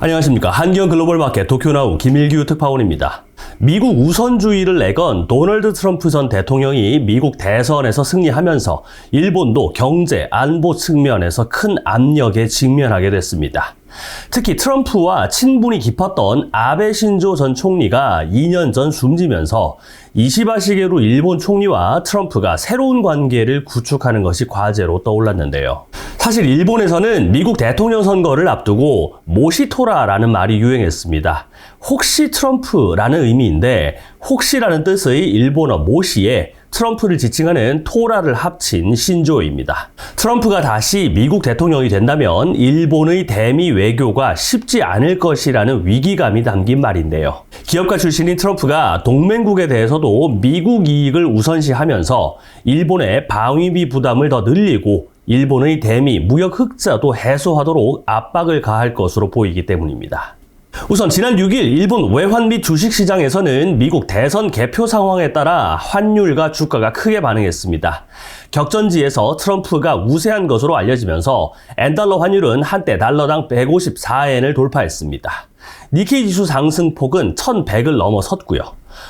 안녕하십니까. 한기영 글로벌 마켓 도쿄나우 김일규 특파원입니다. 미국 우선주의를 내건 도널드 트럼프 전 대통령이 미국 대선에서 승리하면서 일본도 경제, 안보 측면에서 큰 압력에 직면하게 됐습니다. 특히 트럼프와 친분이 깊었던 아베 신조 전 총리가 2년 전 숨지면서 이시바 시게루 일본 총리와 트럼프가 새로운 관계를 구축하는 것이 과제로 떠올랐는데요. 사실 일본에서는 미국 대통령 선거를 앞두고 모시토라라는 말이 유행했습니다. 혹시 트럼프라는 의미인데 혹시라는 뜻의 일본어 모시에 트럼프를 지칭하는 토라를 합친 신조어입니다. 트럼프가 다시 미국 대통령이 된다면 일본의 대미 외교가 쉽지 않을 것이라는 위기감이 담긴 말인데요. 기업가 출신인 트럼프가 동맹국에 대해서도 미국 이익을 우선시하면서 일본의 방위비 부담을 더 늘리고 일본의 대미 무역 흑자도 해소하도록 압박을 가할 것으로 보이기 때문입니다. 우선 지난 6일 일본 외환 및 주식시장에서는 미국 대선 개표 상황에 따라 환율과 주가가 크게 반응했습니다. 격전지에서 트럼프가 우세한 것으로 알려지면서 엔달러 환율은 한때 달러당 154엔을 돌파했습니다. 니케이 지수 상승폭은 1100을 넘어섰고요.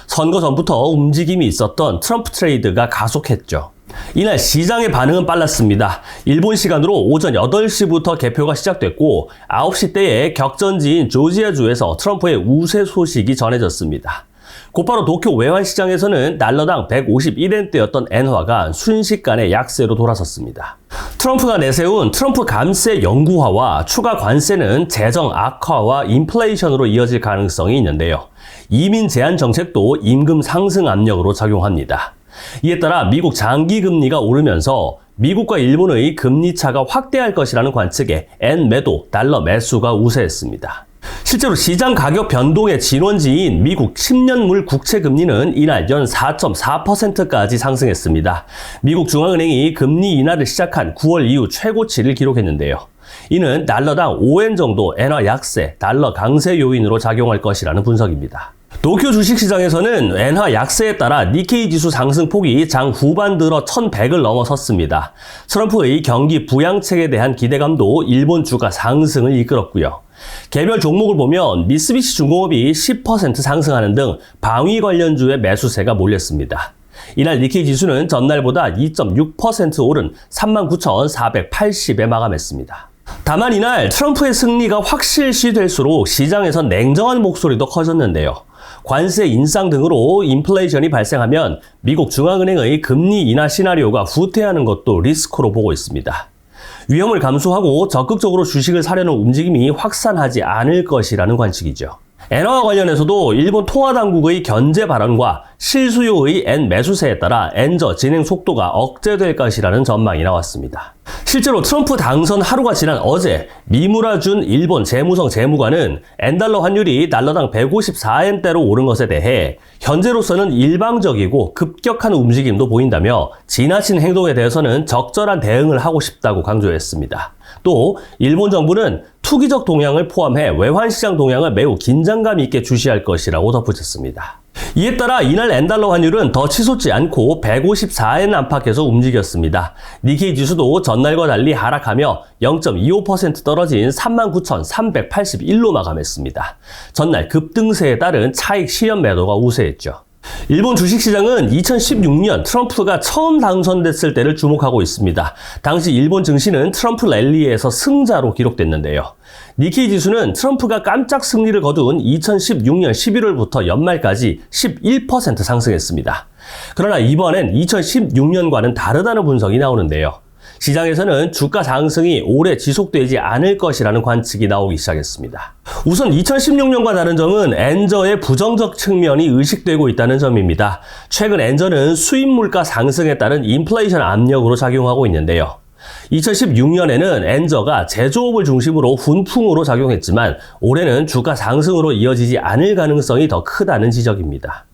선거 전부터 움직임이 있었던 트럼프 트레이드가 가속했죠. 이날 시장의 반응은 빨랐습니다. 일본 시간으로 오전 8시부터 개표가 시작됐고 9시 때에 격전지인 조지아주에서 트럼프의 우세 소식이 전해졌습니다. 곧바로 도쿄 외환시장에서는 달러당 151엔대였던 엔화가 순식간에 약세로 돌아섰습니다. 트럼프가 내세운 트럼프 감세 영구화와 추가 관세는 재정 악화와 인플레이션으로 이어질 가능성이 있는데요. 이민 제한 정책도 임금 상승 압력으로 작용합니다. 이에 따라 미국 장기 금리가 오르면서 미국과 일본의 금리 차가 확대할 것이라는 관측에 엔 매도, 달러 매수가 우세했습니다. 실제로 시장 가격 변동의 진원지인 미국 10년물 국채 금리는 이날 연 4.4%까지 상승했습니다. 미국 중앙은행이 금리 인하를 시작한 9월 이후 최고치를 기록했는데요. 이는 달러당 5엔 정도 엔화 약세, 달러 강세 요인으로 작용할 것이라는 분석입니다. 도쿄 주식시장에서는 엔화 약세에 따라 니케이 지수 상승폭이 장 후반 들어 1100을 넘어섰습니다. 트럼프의 경기 부양책에 대한 기대감도 일본 주가 상승을 이끌었고요. 개별 종목을 보면 미쓰비시 중공업이 10% 상승하는 등 방위 관련주의 매수세가 몰렸습니다. 이날 니케이 지수는 전날보다 2.6% 오른 39,480에 마감했습니다. 다만 이날 트럼프의 승리가 확실시될수록 시장에선 냉정한 목소리도 커졌는데요. 관세 인상 등으로 인플레이션이 발생하면 미국 중앙은행의 금리 인하 시나리오가 후퇴하는 것도 리스크로 보고 있습니다. 위험을 감수하고 적극적으로 주식을 사려는 움직임이 확산하지 않을 것이라는 관측이죠. 엔화와 관련해서도 일본 통화당국의 견제 발언과 실수요의 엔 매수세에 따라 엔저 진행 속도가 억제될 것이라는 전망이 나왔습니다. 실제로 트럼프 당선 하루가 지난 어제 미무라 준 일본 재무성 재무관은 엔달러 환율이 달러당 154엔대로 오른 것에 대해 현재로서는 일방적이고 급격한 움직임도 보인다며 지나친 행동에 대해서는 적절한 대응을 하고 싶다고 강조했습니다. 또 일본 정부는 투기적 동향을 포함해 외환시장 동향을 매우 긴장감 있게 주시할 것이라고 덧붙였습니다. 이에 따라 이날 엔달러 환율은 더 치솟지 않고 154엔 안팎에서 움직였습니다. 니케이 지수도 전날과 달리 하락하며 0.25% 떨어진 39,381로 마감했습니다. 전날 급등세에 따른 차익 실현 매도가 우세했죠. 일본 주식시장은 2016년 트럼프가 처음 당선됐을 때를 주목하고 있습니다. 당시 일본 증시는 트럼프 랠리에서 승자로 기록됐는데요. 니케이 지수는 트럼프가 깜짝 승리를 거둔 2016년 11월부터 연말까지 11% 상승했습니다. 그러나 이번엔 2016년과는 다르다는 분석이 나오는데요. 시장에서는 주가 상승이 오래 지속되지 않을 것이라는 관측이 나오기 시작했습니다. 우선 2016년과 다른 점은 엔저의 부정적 측면이 의식되고 있다는 점입니다. 최근 엔저는 수입 물가 상승에 따른 인플레이션 압력으로 작용하고 있는데요. 2016년에는 엔저가 제조업을 중심으로 훈풍으로 작용했지만 올해는 주가 상승으로 이어지지 않을 가능성이 더 크다는 지적입니다.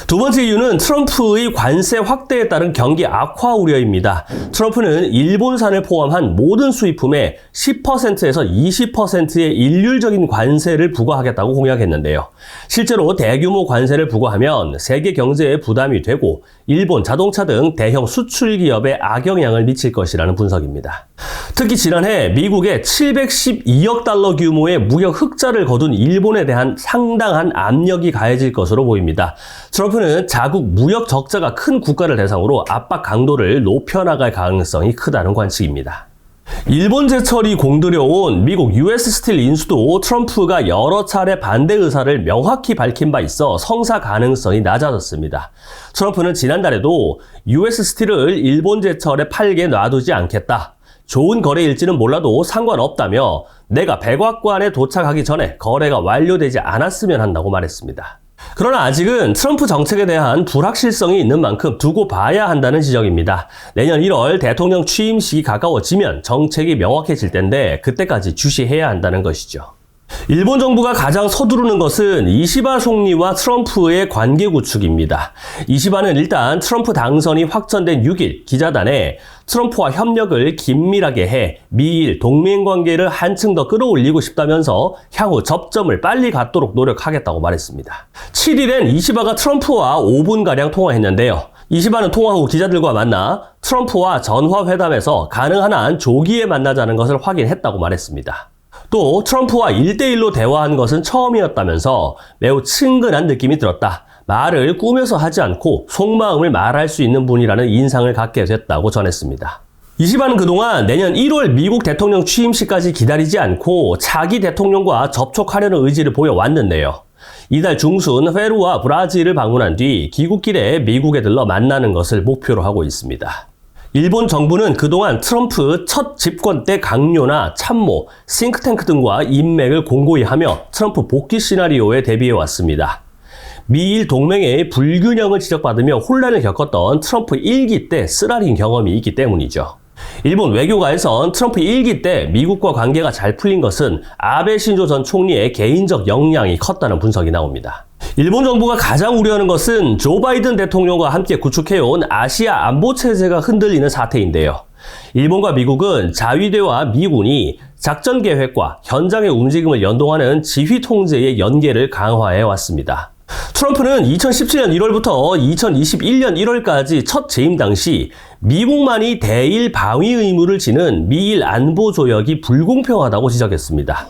두 번째 이유는 트럼프의 관세 확대에 따른 경기 악화 우려입니다. 트럼프는 일본산을 포함한 모든 수입품에 10%에서 20%의 일률적인 관세를 부과하겠다고 공약했는데요. 실제로 대규모 관세를 부과하면 세계 경제에 부담이 되고 일본 자동차 등 대형 수출 기업에 악영향을 미칠 것이라는 분석입니다. 특히 지난해 미국의 712억 달러 규모의 무역 흑자를 거둔 일본에 대한 상당한 압력이 가해질 것으로 보입니다. 트럼프는 자국 무역 적자가 큰 국가를 대상으로 압박 강도를 높여나갈 가능성이 크다는 관측입니다. 일본 제철이 공들여온 미국 US 스틸 인수도 트럼프가 여러 차례 반대 의사를 명확히 밝힌 바 있어 성사 가능성이 낮아졌습니다. 트럼프는 지난달에도 US 스틸을 일본 제철에 팔게 놔두지 않겠다. 좋은 거래일지는 몰라도 상관없다며 내가 백악관에 도착하기 전에 거래가 완료되지 않았으면 한다고 말했습니다. 그러나 아직은 트럼프 정책에 대한 불확실성이 있는 만큼 두고 봐야 한다는 지적입니다. 내년 1월 대통령 취임식이 가까워지면 정책이 명확해질 텐데 그때까지 주시해야 한다는 것이죠. 일본 정부가 가장 서두르는 것은 이시바 총리와 트럼프의 관계 구축입니다. 이시바는 일단 트럼프 당선이 확정된 6일 기자단에 트럼프와 협력을 긴밀하게 해 미일 동맹관계를 한층 더 끌어올리고 싶다면서 향후 접점을 빨리 갖도록 노력하겠다고 말했습니다. 7일엔 이시바가 트럼프와 5분가량 통화했는데요. 이시바는 통화 후 기자들과 만나 트럼프와 전화회담에서 가능한 한 조기에 만나자는 것을 확인했다고 말했습니다. 또 트럼프와 1대1로 대화한 것은 처음이었다면서 매우 친근한 느낌이 들었다. 말을 꾸며서 하지 않고 속마음을 말할 수 있는 분이라는 인상을 갖게 됐다고 전했습니다. 이시바는 그동안 내년 1월 미국 대통령 취임식까지 기다리지 않고 차기 대통령과 접촉하려는 의지를 보여왔는데요. 이달 중순 페루와 브라질을 방문한 뒤 귀국길에 미국에 들러 만나는 것을 목표로 하고 있습니다. 일본 정부는 그동안 트럼프 첫 집권 때 강요나 참모, 싱크탱크 등과 인맥을 공고히 하며 트럼프 복귀 시나리오에 대비해 왔습니다. 미일 동맹의 불균형을 지적받으며 혼란을 겪었던 트럼프 1기 때 쓰라린 경험이 있기 때문이죠. 일본 외교가에선 트럼프 1기 때 미국과 관계가 잘 풀린 것은 아베 신조 전 총리의 개인적 역량이 컸다는 분석이 나옵니다. 일본 정부가 가장 우려하는 것은 조 바이든 대통령과 함께 구축해온 아시아 안보 체제가 흔들리는 사태인데요. 일본과 미국은 자위대와 미군이 작전 계획과 현장의 움직임을 연동하는 지휘 통제의 연계를 강화해 왔습니다. 트럼프는 2017년 1월부터 2021년 1월까지 첫 재임 당시 미국만이 대일 방위 의무를 지는 미일 안보 조약이 불공평하다고 지적했습니다.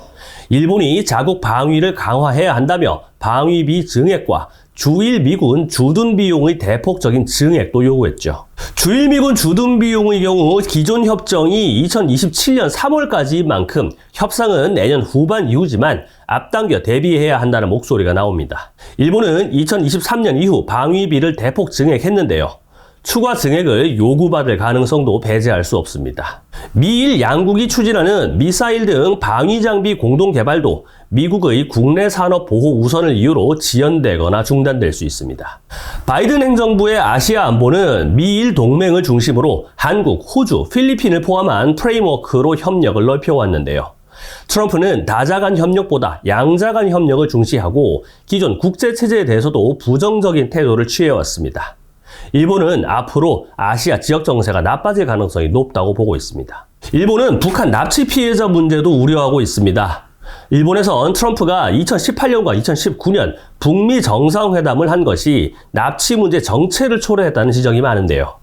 일본이 자국 방위를 강화해야 한다며 방위비 증액과 주일 미군 주둔 비용의 대폭적인 증액도 요구했죠. 주일 미군 주둔 비용의 경우 기존 협정이 2027년 3월까지인 만큼 협상은 내년 후반 이후지만 앞당겨 대비해야 한다는 목소리가 나옵니다. 일본은 2023년 이후 방위비를 대폭 증액했는데요. 추가 증액을 요구받을 가능성도 배제할 수 없습니다. 미일 양국이 추진하는 미사일 등 방위 장비 공동 개발도 미국의 국내 산업 보호 우선을 이유로 지연되거나 중단될 수 있습니다. 바이든 행정부의 아시아 안보는 미일 동맹을 중심으로 한국, 호주, 필리핀을 포함한 프레임워크로 협력을 넓혀왔는데요. 트럼프는 다자 간 협력보다 양자 간 협력을 중시하고 기존 국제체제에 대해서도 부정적인 태도를 취해왔습니다. 일본은 앞으로 아시아 지역 정세가 나빠질 가능성이 높다고 보고 있습니다. 일본은 북한 납치 피해자 문제도 우려하고 있습니다. 일본에선 트럼프가 2018년과 2019년 북미 정상회담을 한 것이 납치 문제 정체를 초래했다는 지적이 많은데요.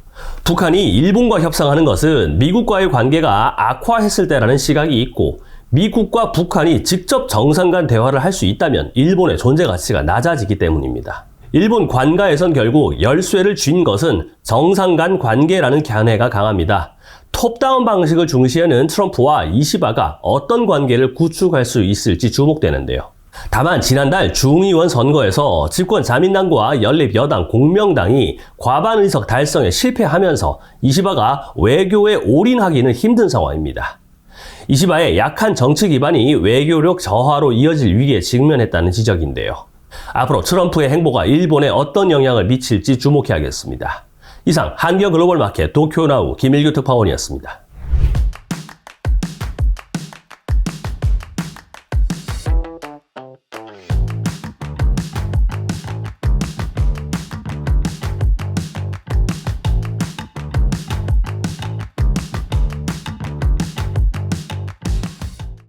북한이 일본과 협상하는 것은 미국과의 관계가 악화했을 때라는 시각이 있고 미국과 북한이 직접 정상 간 대화를 할 수 있다면 일본의 존재 가치가 낮아지기 때문입니다. 일본 관가에선 결국 열쇠를 쥔 것은 정상 간 관계라는 견해가 강합니다. 톱다운 방식을 중시하는 트럼프와 이시바가 어떤 관계를 구축할 수 있을지 주목되는데요. 다만 지난달 중의원 선거에서 집권 자민당과 연립여당 공명당이 과반 의석 달성에 실패하면서 이시바가 외교에 올인하기는 힘든 상황입니다. 이시바의 약한 정치 기반이 외교력 저하로 이어질 위기에 직면했다는 지적인데요. 앞으로 트럼프의 행보가 일본에 어떤 영향을 미칠지 주목해야겠습니다. 이상 한기어 글로벌 마켓 도쿄나우 김일규 특파원이었습니다.